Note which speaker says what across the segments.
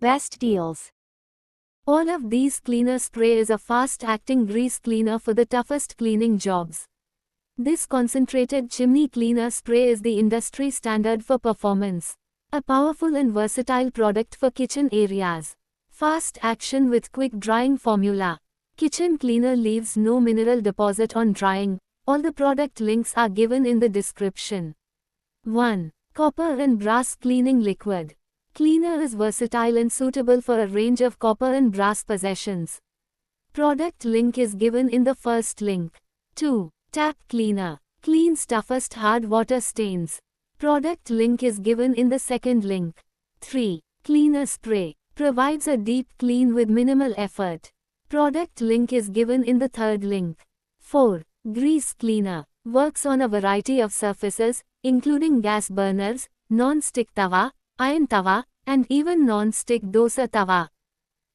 Speaker 1: Best deals. All of these cleaner spray is a fast-acting grease cleaner for the toughest cleaning jobs. This concentrated chimney cleaner spray is the industry standard for performance. A powerful and versatile product for kitchen areas. Fast action with quick drying formula. Kitchen cleaner leaves no mineral deposit on drying. All the product links are given in the description. 1. Copper and brass cleaning liquid. Cleaner is versatile and suitable for a range of copper and brass possessions. Product link is given in the first link. 2. Tap cleaner. Cleans toughest hard water stains. Product link is given in the second link. 3. Cleaner spray. Provides a deep clean with minimal effort. Product link is given in the third link. 4. Grease cleaner. Works on a variety of surfaces, including gas burners, non-stick tawa, iron tawa, and even non-stick dosa tawa.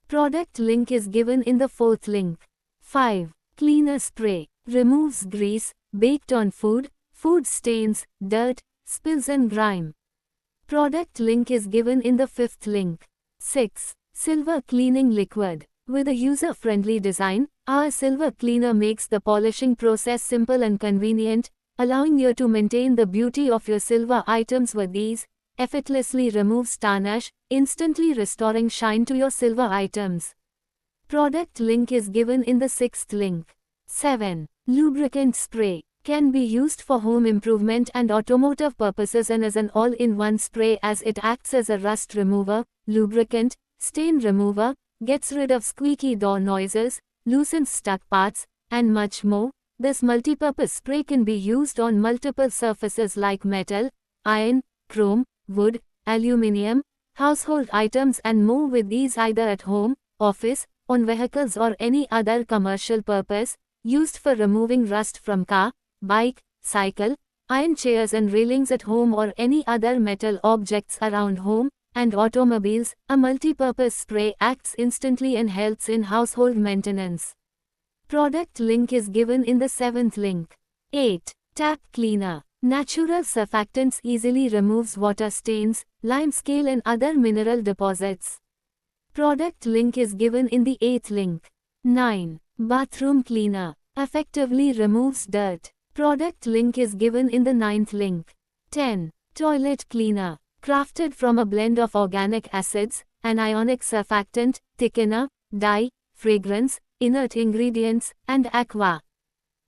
Speaker 1: Product link is given in the fourth link. 5. Cleaner spray. Removes grease, baked on food, food stains, dirt, spills and grime. Product link is given in the fifth link. 6. Silver cleaning liquid. With a user-friendly design, our silver cleaner makes the polishing process simple and convenient, allowing you to maintain the beauty of your silver items with ease. Effortlessly removes tarnish, instantly restoring shine to your silver items. Product link is given in the sixth link. 7. Lubricant spray. Can be used for home improvement and automotive purposes and as an all-in-one spray as it acts as a rust remover, lubricant, stain remover, gets rid of squeaky door noises, loosens stuck parts, and much more. This multi-purpose spray can be used on multiple surfaces like metal, iron, chrome, wood, aluminium, household items and more with ease either at home, office, on vehicles or any other commercial purpose, used for removing rust from car, bike, cycle, iron chairs and railings at home or any other metal objects around home, and automobiles. A multi-purpose spray acts instantly and helps in household maintenance. Product link is given in the seventh link. 8. Tap cleaner. Natural surfactants easily removes water stains, limescale and other mineral deposits. Product link is given in the 8th link. 9. Bathroom cleaner. Effectively removes dirt. Product link is given in the 9th link. 10. Toilet cleaner. Crafted from a blend of organic acids, anionic surfactant, thickener, dye, fragrance, inert ingredients, and aqua.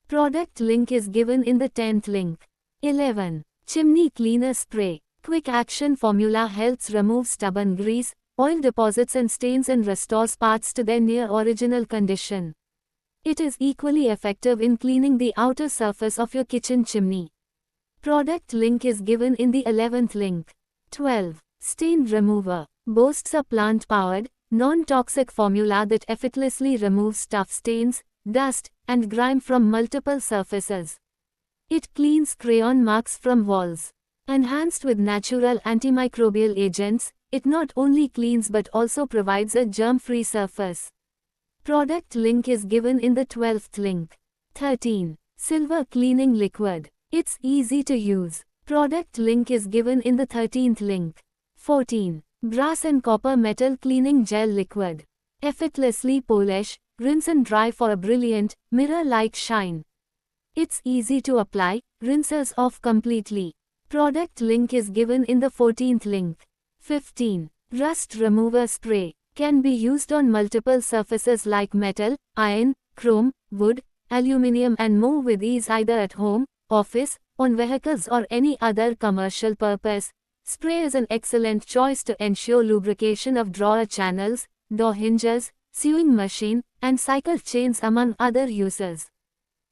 Speaker 1: Product link is given in the 10th link. 11. Chimney cleaner spray. Quick action formula helps remove stubborn grease, oil deposits and stains and restores parts to their near original condition. It is equally effective in cleaning the outer surface of your kitchen chimney. Product link is given in the 11th link. 12. Stain remover. Boasts a plant-powered, non-toxic formula that effortlessly removes tough stains, dust, and grime from multiple surfaces. It cleans crayon marks from walls. Enhanced with natural antimicrobial agents, it not only cleans but also provides a germ-free surface. Product link is given in the 12th link. 13. Silver cleaning liquid. It's easy to use. Product link is given in the 13th link. 14. Brass and copper metal cleaning gel liquid. Effortlessly polish, rinse and dry for a brilliant, mirror-like shine. It's easy to apply, rinses off completely. Product link is given in the 14th link. 15. Rust remover spray. Can be used on multiple surfaces like metal, iron, chrome, wood, aluminium and more with ease either at home, office, on vehicles or any other commercial purpose. Spray is an excellent choice to ensure lubrication of drawer channels, door hinges, sewing machine, and cycle chains among other uses.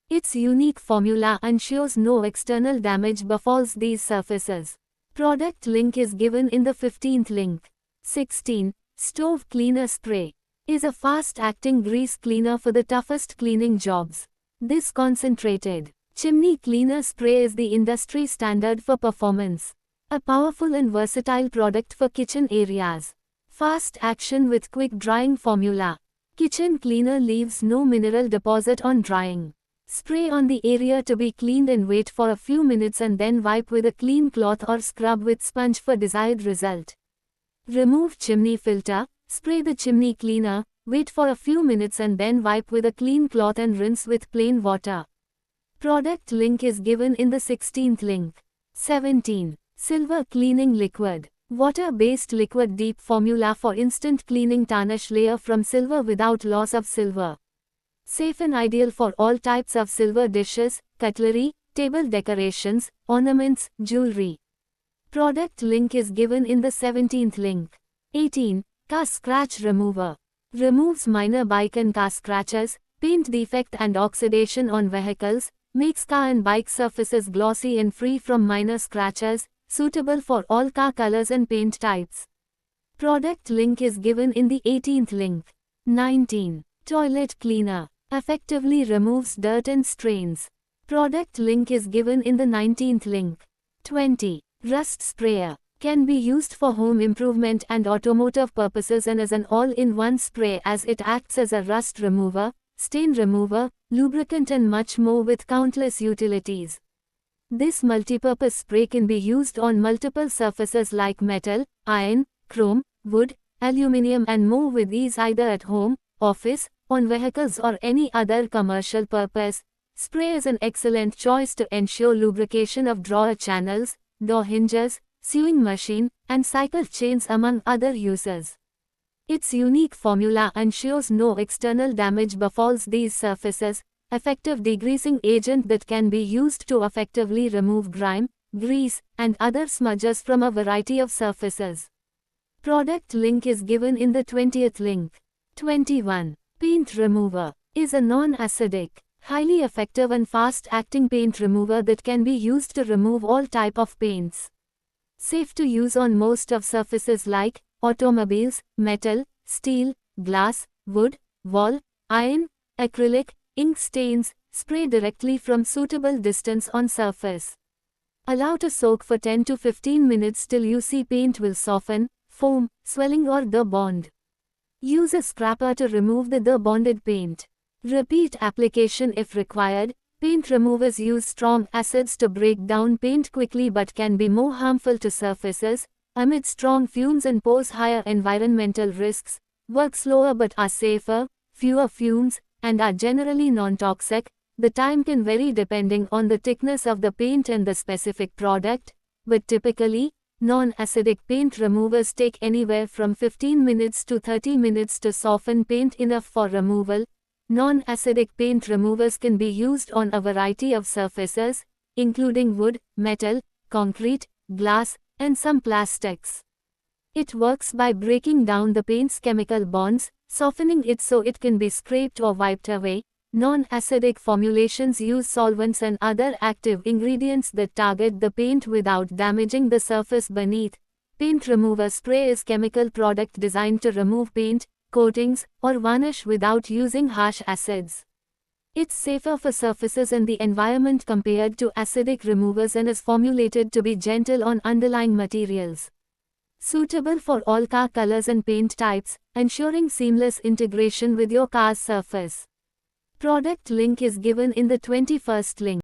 Speaker 1: Its unique formula ensures no external damage befalls these surfaces. Product link is given in the 15th link. 16. Stove cleaner spray. Is a fast-acting grease cleaner for the toughest cleaning jobs. This concentrated chimney cleaner spray is the industry standard for performance. A powerful and versatile product for kitchen areas. Fast action with quick drying formula. Kitchen cleaner leaves no mineral deposit on drying. Spray on the area to be cleaned and wait for a few minutes and then wipe with a clean cloth or scrub with sponge for desired result. Remove chimney filter, Spray the chimney cleaner, wait for a few minutes and then wipe with a clean cloth and rinse with plain water. Product link is given in the 16th link. 17. Silver Cleaning Liquid. Water-based liquid deep formula for instant cleaning tarnish layer from silver without loss of silver. Safe and ideal for all types of silver dishes, cutlery, table decorations, ornaments, jewelry. Product link is given in the 17th link. 18. Car Scratch Remover. Removes minor bike and car scratches, paint defect and oxidation on vehicles, makes car and bike surfaces glossy and free from minor scratches, suitable for all car colors and paint types. Product link is given in the 18th link. 19. Toilet Cleaner. Effectively removes dirt and stains. Product link is given in the 19th link. 20. Rust Sprayer. Can be used for home improvement and automotive purposes and as an all-in-one spray as it acts as a rust remover, stain remover, lubricant and much more with countless utilities. This multipurpose spray can be used on multiple surfaces like metal, iron, chrome, wood, aluminium and more with ease either at home, office, on vehicles or any other commercial purpose. Spray is an excellent choice to ensure lubrication of drawer channels, door hinges, sewing machine, and cycle chains among other uses. Its unique formula ensures no external damage befalls these surfaces, effective degreasing agent that can be used to effectively remove grime, grease, and other smudges from a variety of surfaces. Product link is given in the 20th link. 21. Paint Remover. Is a non-acidic, highly effective and fast-acting paint remover that can be used to remove all type of paints. Safe to use on most of surfaces like automobiles, metal, steel, glass, wood, wall, iron, acrylic, ink stains. Spray directly from suitable distance on surface. Allow to soak for 10 to 15 minutes till you see paint will soften, foam, swelling or de-bond. Use a scraper to remove the de-bonded paint. Repeat application if required. Paint removers use strong acids to break down paint quickly but can be more harmful to surfaces, emit strong fumes and pose higher environmental risks, work slower but are safer, fewer fumes, and are generally non-toxic. The time can vary depending on the thickness of the paint and the specific product, but typically, non-acidic paint removers take anywhere from 15 minutes to 30 minutes to soften paint enough for removal. Non-acidic paint removers can be used on a variety of surfaces, including wood, metal, concrete, glass, and some plastics. It works by breaking down the paint's chemical bonds, softening it so it can be scraped or wiped away. Non-acidic formulations use solvents and other active ingredients that target the paint without damaging the surface beneath. Paint remover spray is chemical product designed to remove paint, coatings, or varnish without using harsh acids. It's safer for surfaces and the environment compared to acidic removers and is formulated to be gentle on underlying materials. Suitable for all car colors and paint types, ensuring seamless integration with your car's surface. Product link is given in the 21st link.